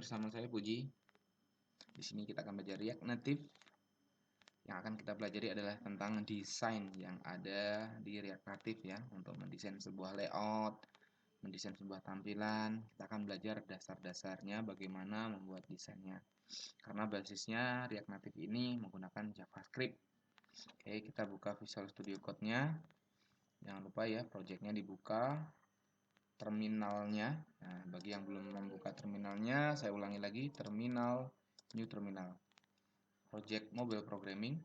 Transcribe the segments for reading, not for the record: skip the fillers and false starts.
bersama saya Puji. Di sini kita akan belajar React Native. Yang akan kita pelajari adalah tentang desain yang ada di React Native ya, untuk mendesain sebuah layout, mendesain sebuah tampilan. Kita akan belajar dasar-dasarnya bagaimana membuat desainnya. Karena basisnya React Native ini menggunakan JavaScript. Oke, kita buka Visual Studio Code-nya. Jangan lupa ya, projectnya dibuka. Terminalnya, nah, bagi yang belum membuka terminalnya, saya ulangi lagi, terminal, new terminal, project mobile programming.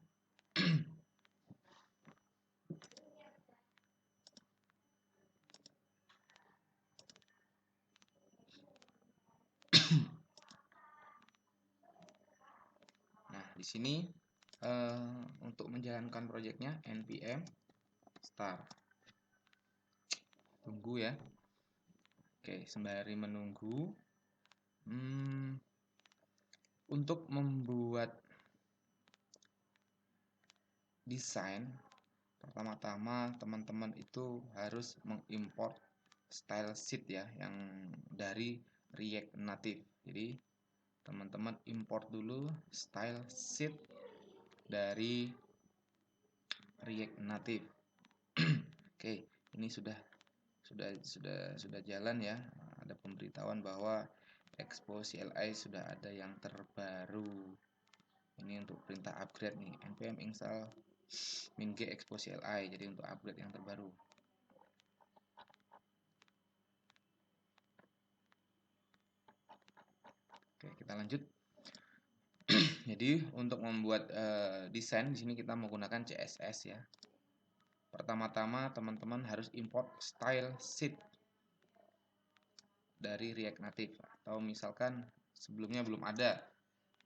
Nah, di sini untuk menjalankan projectnya npm start. Tunggu ya. Oke, sembari menunggu, untuk membuat desain, pertama-tama teman-teman itu harus mengimport style sheet ya, yang dari React Native. Jadi teman-teman import dulu style sheet dari React Native. Oke, ini sudah jalan ya. Ada pemberitahuan bahwa Expo CLI sudah ada yang terbaru. Ini untuk perintah upgrade nih, npm install min-g Expo CLI. Jadi untuk upgrade yang terbaru. Oke, kita lanjut. Jadi untuk membuat desain di sini kita menggunakan CSS ya. Pertama-tama teman-teman harus import style sheet dari React Native, atau misalkan sebelumnya belum ada,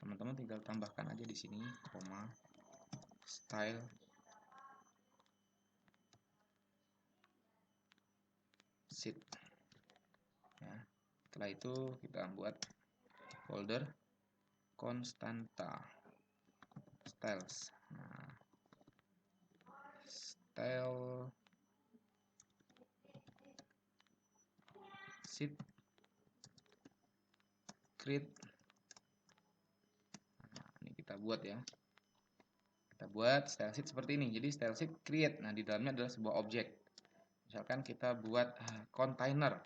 teman-teman tinggal tambahkan aja di sini koma style sheet ya. Setelah itu kita buat folder constanta styles. Nah, style sheet create. Nah, ini kita buat ya. Kita buat style sheet seperti ini. Jadi style sheet create. Nah, di dalamnya adalah sebuah objek. Misalkan kita buat container.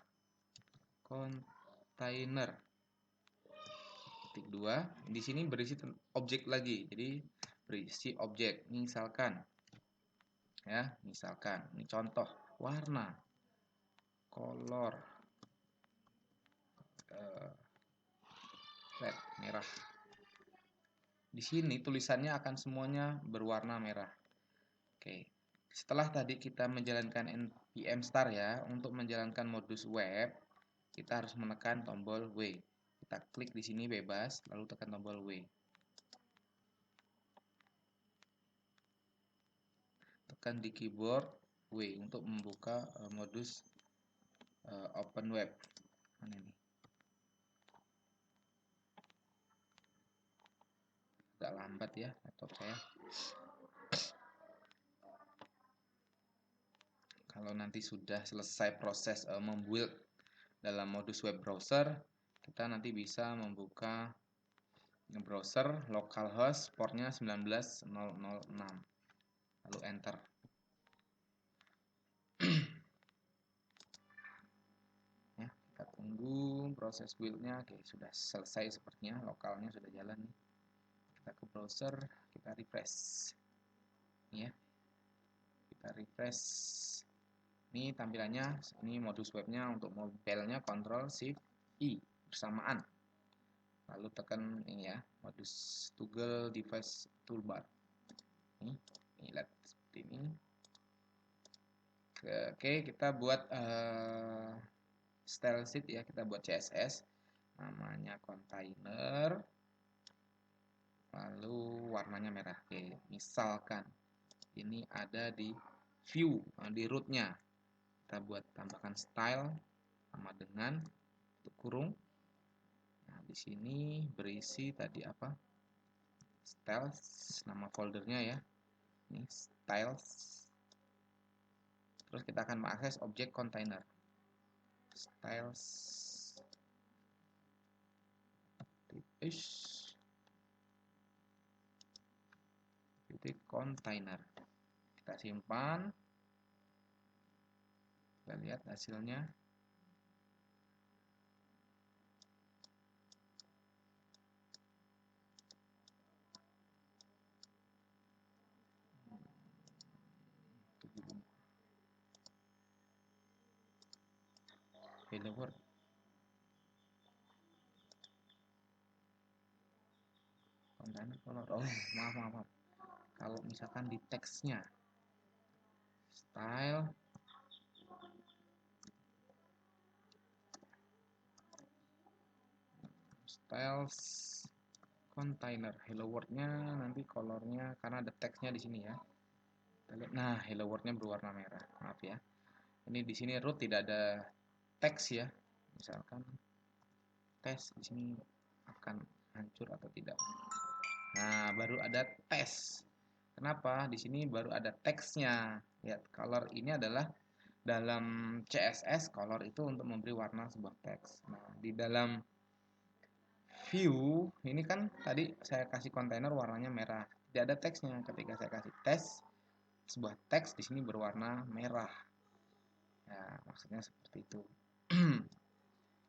Titik 2. Di sini berisi objek lagi. Jadi berisi objek. Misalkan ya, misalkan ini contoh warna, color, red, merah. Di sini tulisannya akan semuanya berwarna merah. Oke. Setelah tadi kita menjalankan npm start ya, untuk menjalankan modus web, kita harus menekan tombol W. Kita klik di sini bebas, lalu tekan tombol W. Tekan di keyboard W untuk membuka modus open web. Mana ini? Agak lambat ya laptop saya. Kalau nanti sudah selesai proses membuild dalam modus web browser, kita nanti bisa membuka browser localhost portnya 19006, lalu enter. Ya, kita tunggu proses buildnya. Oke, sudah selesai sepertinya, lokalnya sudah jalan nih. Kita ke browser, kita refresh ya, kita refresh. Ini tampilannya, ini modus webnya. Untuk mobile-nya Ctrl Shift I bersamaan, lalu tekan ini ya, modus toggle device toolbar. Ini lihat seperti ini. Oke, kita buat style sheet ya, kita buat CSS, namanya container, lalu warnanya merah. Oke, misalkan ini ada di view, di rootnya, kita buat tambahkan style sama dengan tutup kurung. Nah, di sini berisi tadi apa? Styles, nama foldernya ya. Ini styles. Terus kita akan mengakses objek container. Styles. titik container. Kita simpan. Kita lihat hasilnya. Hello world. Container color. Oh, maaf. Kalau misalkan di teksnya style styles container, hello world-nya nanti colornya karena ada teksnya di sini ya. Nah, hello world-nya berwarna merah. Maaf ya. Ini di sini root tidak ada teks ya. Misalkan tes di sini akan hancur atau tidak. Nah, baru ada tes. Kenapa? Di sini baru ada teksnya. Lihat, color ini adalah dalam CSS color itu untuk memberi warna sebuah teks. Nah, di dalam view ini kan tadi saya kasih kontainer warnanya merah. Tidak ada teksnya. Ketika saya kasih tes, sebuah teks di sini berwarna merah. Ya, maksudnya seperti itu.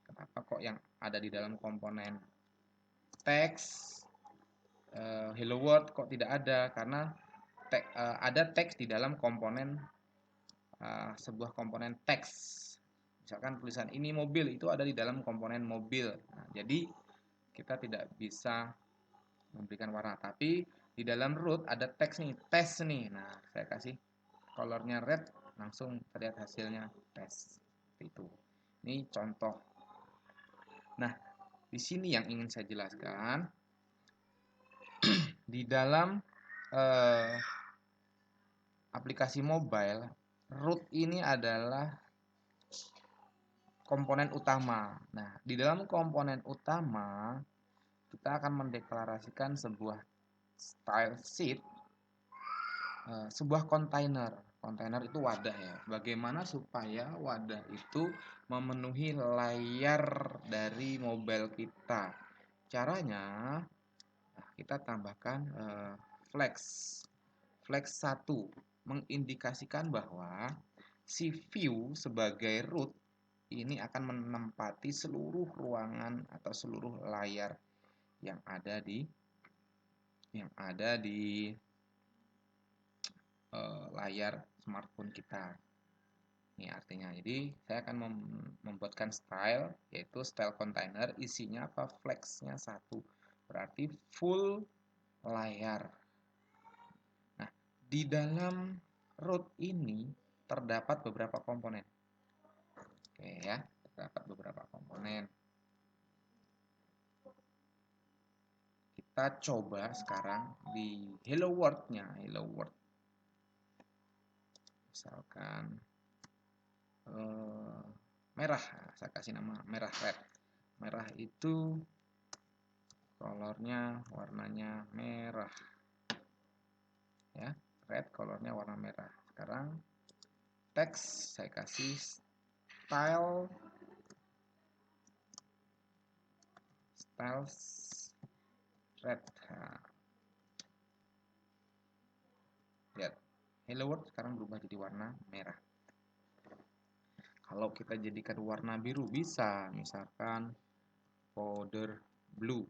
Kenapa kok yang ada di dalam komponen teks hello world kok tidak ada? Karena ada teks di dalam komponen sebuah komponen teks. Misalkan tulisan ini mobil itu ada di dalam komponen mobil. Nah, jadi kita tidak bisa memberikan warna, tapi di dalam root ada teks nih, tes nih. Nah, saya kasih colornya red, langsung terlihat hasilnya tes. Itu. Ini contoh. Nah, di sini yang ingin saya jelaskan di dalam aplikasi mobile, root ini adalah komponen utama. Nah, di dalam komponen utama kita akan mendeklarasikan sebuah style sheet, sebuah kontainer. Kontainer itu wadah ya. Bagaimana supaya wadah itu memenuhi layar dari mobile kita? Caranya kita tambahkan flex. Flex 1 mengindikasikan bahwa si view sebagai root ini akan menempati seluruh ruangan atau seluruh layar yang ada di layar smartphone kita. Ini artinya. Jadi saya akan membuatkan style, yaitu style container, isinya apa? Flexnya 1. Berarti full layar. Nah, di dalam root ini terdapat beberapa komponen. Oke ya, terdapat beberapa komponen. Kita coba sekarang di hello world-nya, hello world. Misalkan merah, saya kasih nama merah red. Merah itu colornya warnanya merah ya, red colornya warna merah. Sekarang teks saya kasih styles red. Nah, lihat hello world sekarang berubah jadi warna merah. Kalau kita jadikan warna biru bisa, misalkan powder blue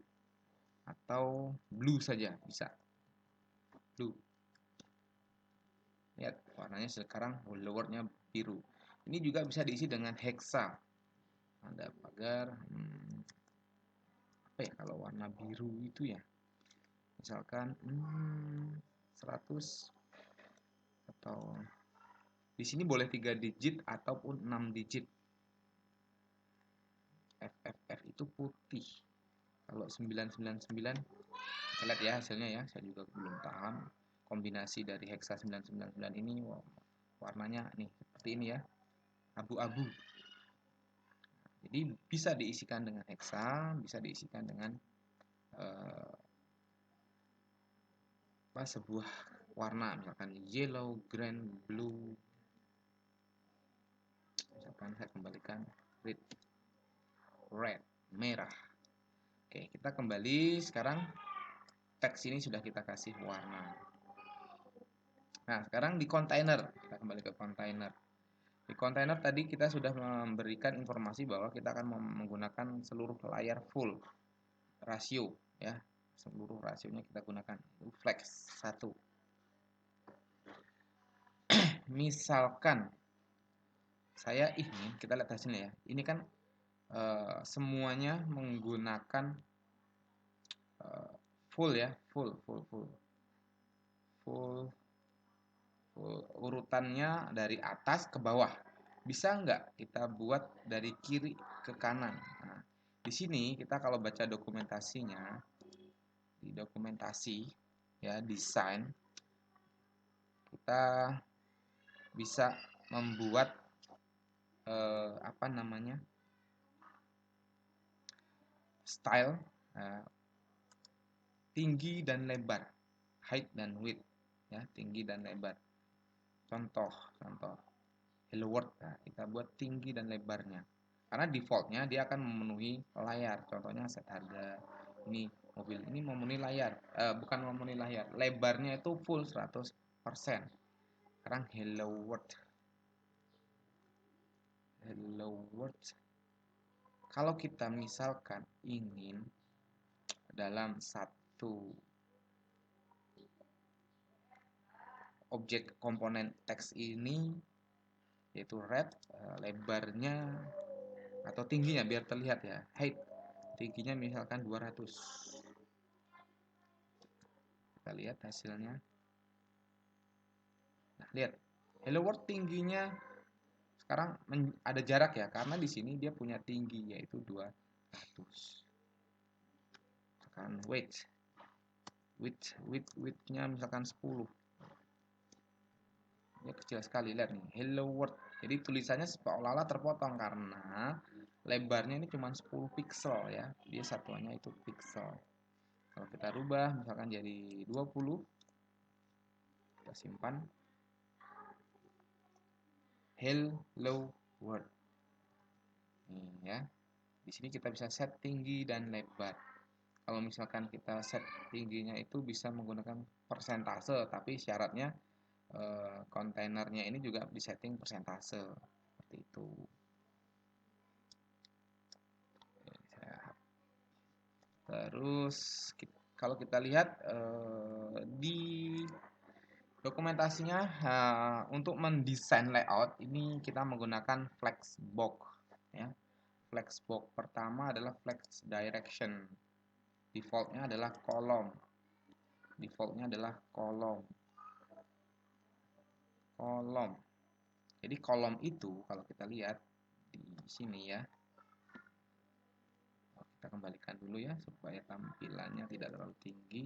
atau blue saja bisa. Blue. Lihat warnanya sekarang hello world-nya biru. Ini juga bisa diisi dengan hexa. Ada pagar apa ya kalau warna biru itu ya? Misalkan 100 atau di sini boleh 3 digit ataupun 6 digit. FFF itu putih. Kalau 999 kita lihat ya hasilnya ya. Saya juga belum paham kombinasi dari hexa 999 ini warnanya nih seperti ini ya. Abu-abu. Jadi bisa diisikan dengan hexa, bisa diisikan dengan sebuah warna, misalkan yellow, green, blue. Misalkan saya kembalikan red, merah. Oke, kita kembali sekarang. Teks ini sudah kita kasih warna. Nah, sekarang di kontainer. Kita kembali ke kontainer. Di kontainer tadi kita sudah memberikan informasi bahwa kita akan menggunakan seluruh layar full rasio ya. Seluruh rasionya kita gunakan. Itu flex 1. Misalkan saya ini, kita lihat hasilnya ya. Ini kan semuanya menggunakan full ya, full urutannya dari atas ke bawah. Bisa nggak kita buat dari kiri ke kanan? Nah, di sini kita kalau baca dokumentasinya, di dokumentasi ya desain, kita bisa membuat apa namanya style tinggi dan lebar, height dan width ya, tinggi dan lebar. Contoh Hello World, nah, kita buat tinggi dan lebarnya karena defaultnya dia akan memenuhi layar. Contohnya set harga, ini mobil ini memenuhi layar, bukan memenuhi layar, lebarnya itu full 100%. Sekarang Hello World, kalau kita misalkan ingin dalam satu objek komponen teks ini yaitu red, lebarnya atau tingginya biar terlihat ya, height, tingginya misalkan 200. Kita lihat hasilnya. Nah, lihat Hello World tingginya sekarang ada jarak ya, karena di sini dia punya tinggi yaitu 200. Misalkan widthnya misalkan 10. Ini kecil sekali, lihat nih, Hello World. Jadi tulisannya seolah-olah terpotong karena lebarnya ini cuma 10 pixel ya. Dia satuannya itu pixel. Kalau kita rubah misalkan jadi 20, kita simpan. Hello World. Nih ya. Di sini kita bisa set tinggi dan lebar. Kalau misalkan kita set tingginya itu bisa menggunakan persentase, tapi syaratnya kontainernya ini juga disetting persentase seperti itu. Terus kalau kita lihat di dokumentasinya, untuk mendesain layout ini kita menggunakan flexbox ya. Flexbox pertama adalah flex direction. Defaultnya adalah kolom. Jadi kolom itu kalau kita lihat di sini ya, kita kembalikan dulu ya supaya tampilannya tidak terlalu tinggi.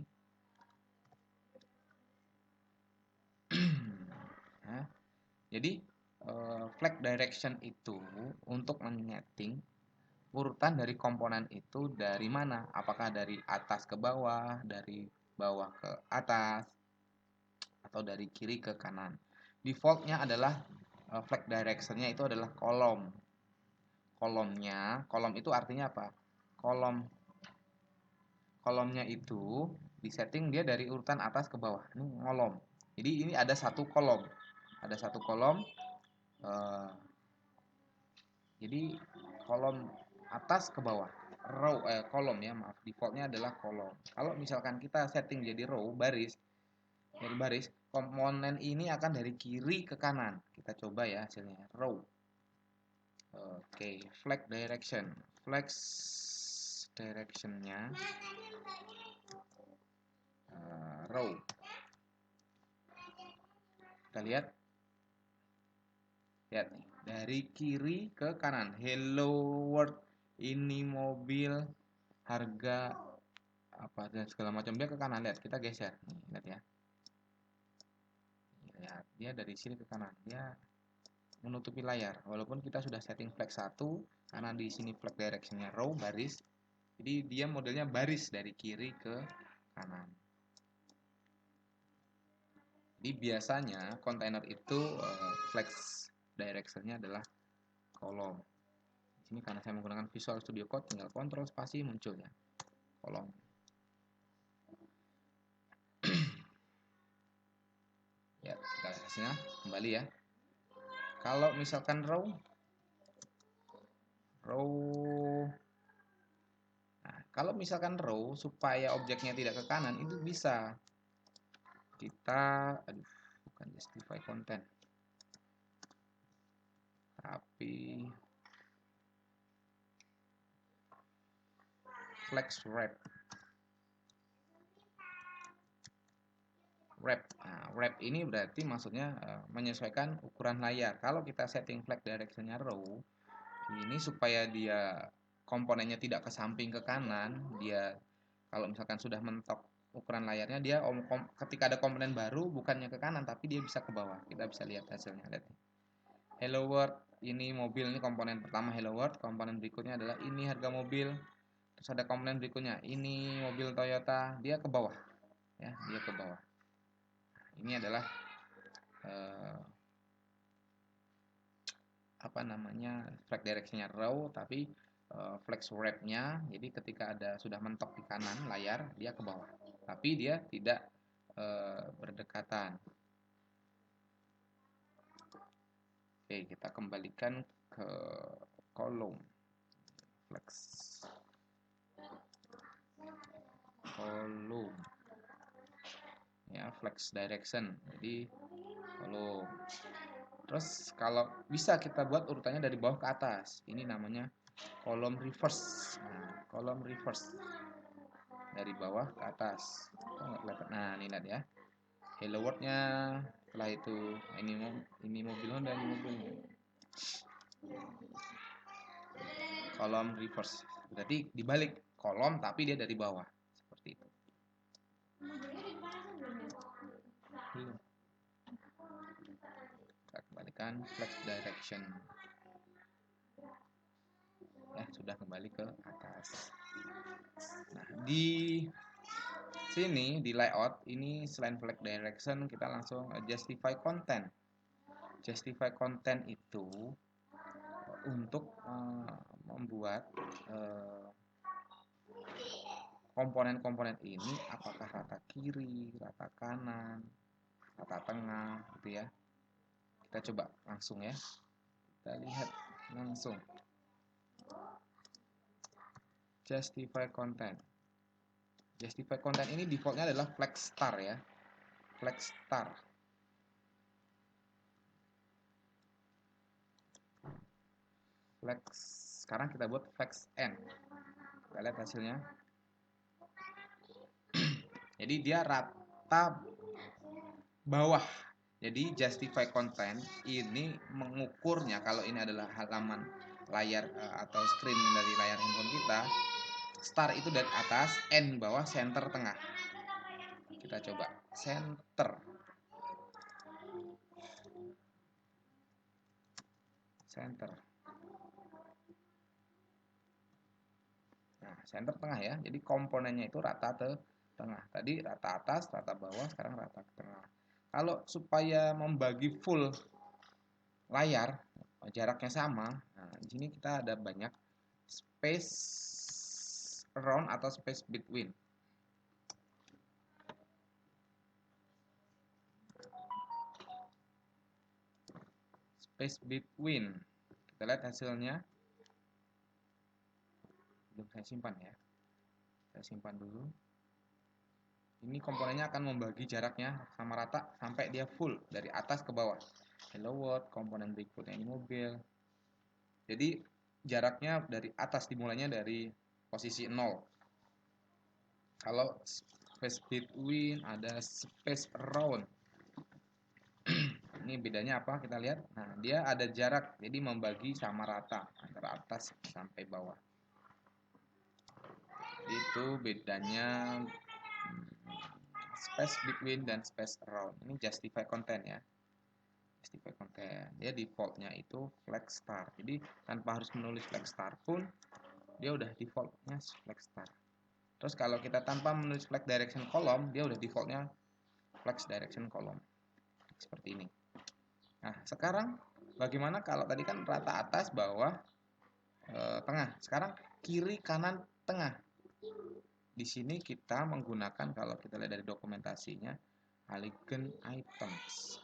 Nah, jadi flag direction itu untuk menyeting urutan dari komponen itu dari mana, apakah dari atas ke bawah, dari bawah ke atas, atau dari kiri ke kanan. Defaultnya adalah flag directionnya itu adalah kolom. Kolom itu artinya apa? Kolomnya itu disetting dia dari urutan atas ke bawah. Ini kolom. Jadi ini ada satu kolom. Jadi kolom atas ke bawah. Kolom ya, maaf. Defaultnya adalah kolom. Kalau misalkan kita setting jadi row, baris, komponen ini akan dari kiri ke kanan. Kita coba ya hasilnya. Row. Oke, flag directionnya row. Kita lihat nih, dari kiri ke kanan. Hello World, ini mobil, harga apa dan segala macam, dia ke kanan. Lihat, kita geser nih, lihat ya. Lihat, dia dari sini ke kanan, dia menutupi layar. Walaupun kita sudah setting flag 1, karena di sini flag directionnya row, baris. Jadi dia modelnya baris dari kiri ke kanan. Jadi biasanya kontainer itu flag directionnya adalah kolom. Di sini karena saya menggunakan Visual Studio Code, tinggal Ctrl spasi muncul ya. kolom. Ya, kita hasilnya kembali ya. Kalau misalkan row, nah, kalau misalkan row supaya objeknya tidak ke kanan itu bisa kita, bukan justify content, tapi flex wrap. Nah, wrap ini berarti maksudnya menyesuaikan ukuran layar. Kalau kita setting flag directionnya row, ini supaya dia komponennya tidak ke samping ke kanan, dia kalau misalkan sudah mentok ukuran layarnya, dia ketika ada komponen baru bukannya ke kanan tapi dia bisa ke bawah. Kita bisa lihat hasilnya. Lihat nih. Hello World, ini mobil, ini komponen pertama Hello World, komponen berikutnya adalah ini harga mobil. Terus ada komponen berikutnya, ini mobil Toyota, dia ke bawah. Ya, dia ke bawah. Ini adalah apa namanya, flag directionnya row tapi flex wrap-nya, jadi ketika ada sudah mentok di kanan layar dia ke bawah tapi dia tidak berdekatan. Oke, kita kembalikan ke kolom flex kolom ya, flex direction, jadi kolom. Terus kalau bisa kita buat urutannya dari bawah ke atas, ini namanya kolom reverse. Nah, kolom reverse dari bawah ke atas. Nah, ini lihat ya. Hello World-nya, setelah itu ini mobil Honda, ini mobilnya. Kolom reverse. Berarti dibalik kolom tapi dia dari bawah. Seperti itu. Kita kembalikan flex direction. Ya, sudah kembali ke atas. Nah, di sini di layout ini selain flag direction kita langsung justify content. Justify content itu untuk membuat komponen-komponen ini apakah rata kiri, rata kanan, rata tengah gitu ya. Kita coba langsung ya. Kita lihat langsung. Justify content. Justify content ini defaultnya adalah flag star ya. Flag star. Flag, sekarang kita buat flag n. Kita lihat hasilnya. Jadi dia rata bawah. Jadi justify content ini mengukurnya, kalau ini adalah halaman layar atau screen dari layar handphone kita, star itu dari atas, n bawah, center tengah. Kita coba center. Center. Nah, center tengah ya. Jadi komponennya itu rata ke tengah. Tadi rata atas, rata bawah, sekarang rata ke tengah. Kalau supaya membagi full layar, jaraknya sama, nah di sini kita ada banyak space around atau space between. Space between. Kita lihat hasilnya. Belum saya simpan ya. Saya simpan dulu. Ini komponennya akan membagi jaraknya sama rata sampai dia full dari atas ke bawah. Hello World, komponen berikutnya ini mobil. Jadi jaraknya dari atas, dimulainya dari posisi 0. Kalau space between, ada space around. Ini bedanya apa? Kita lihat. Nah, dia ada jarak, jadi membagi sama rata antara atas sampai bawah. Itu bedanya space between dan space around. Ini justify content ya. Justify content. Dia defaultnya itu flag star. Jadi tanpa harus menulis flag star pun dia udah defaultnya flag star. Terus kalau kita tanpa menulis flag direction column, dia udah defaultnya flag direction column. Seperti ini. Nah, sekarang bagaimana kalau tadi kan rata atas, bawah, tengah. Sekarang kiri, kanan, tengah. Di sini kita menggunakan, kalau kita lihat dari dokumentasinya, elegant items.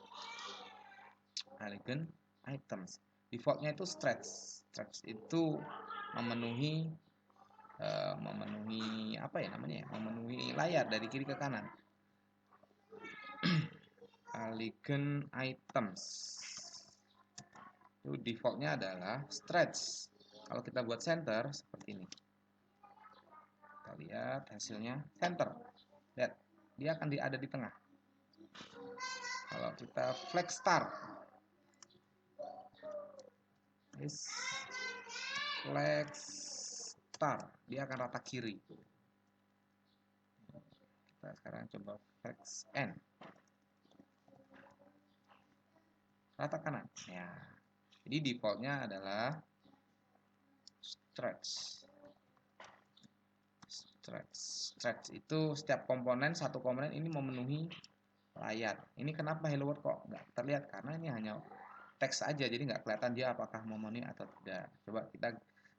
Elegant items. Defaultnya itu stretch. Stretch itu memenuhi apa ya namanya ya? Memenuhi layar dari kiri ke kanan. Elegant items. Itu defaultnya adalah stretch. Kalau kita buat center seperti ini. Kita lihat hasilnya center. Lihat, dia akan ada di tengah. Kalau kita flex star, flex star, dia akan rata kiri. Kita sekarang coba flex N, rata kanan. Ya, jadi defaultnya adalah stretch. Stretch itu setiap komponen, satu komponen ini memenuhi layar. Ini kenapa Hello World kok nggak terlihat? Karena ini hanya teks aja, jadi nggak kelihatan dia apakah memenuhi atau tidak.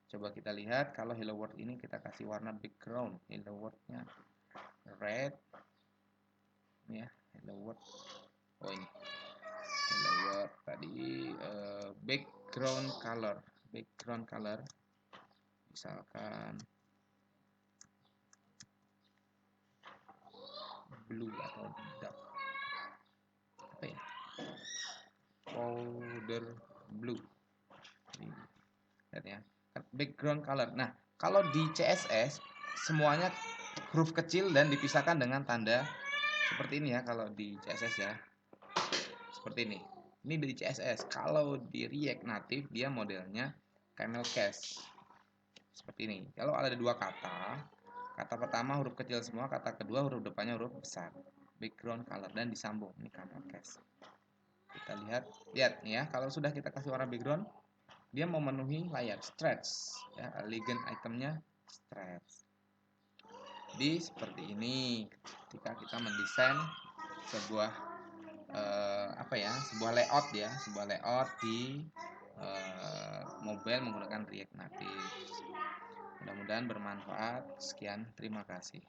Coba kita lihat kalau Hello World ini kita kasih warna background. Hello World-nya red. Ini ya, Hello World. Oh ini. Hello World tadi background color. Background color. Misalkan blue atau dark. Apa ya? Powder blue. Ini. Lihat ya. Background color. Nah, kalau di CSS semuanya huruf kecil dan dipisahkan dengan tanda seperti ini ya. Kalau di CSS ya, seperti ini. Ini di CSS. Kalau di React Native dia modelnya camel case seperti ini. Kalau ada dua kata, kata pertama huruf kecil semua, kata kedua huruf depannya huruf besar. Background color dan disambung. Ini camel case. Kita lihat nih ya. Kalau sudah kita kasih warna background, dia memenuhi layar stretch ya, elegant itemnya stretch. Jadi seperti ini ketika kita mendesain sebuah sebuah layout ya, sebuah layout di mobile menggunakan React Native. Mudah-mudahan bermanfaat. Sekian, terima kasih.